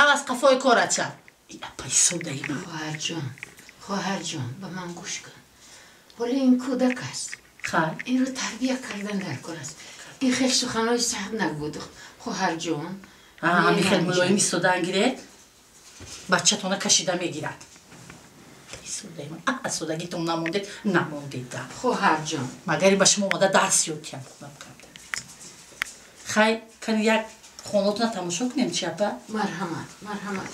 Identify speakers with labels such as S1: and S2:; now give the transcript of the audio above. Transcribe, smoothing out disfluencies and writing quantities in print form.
S1: راست قفای کارچم پای سودایی من
S2: خواهر جان به من گوش کن. حالا این کودک است. این رو تربیه کردن در کار است. این خیلی سخنهای صاحب نگود خواهر جان.
S1: همین خیلی ملایمی سودان گیرد بچه تونه کشیده میگیرد. سودایی من سودگیتون نموندید
S2: خواهر جان
S1: مگری با شما اومده درس یاد کردم خیلی کنی یک خانوتنا تماشا کنیم چی اپا؟
S2: مرحمت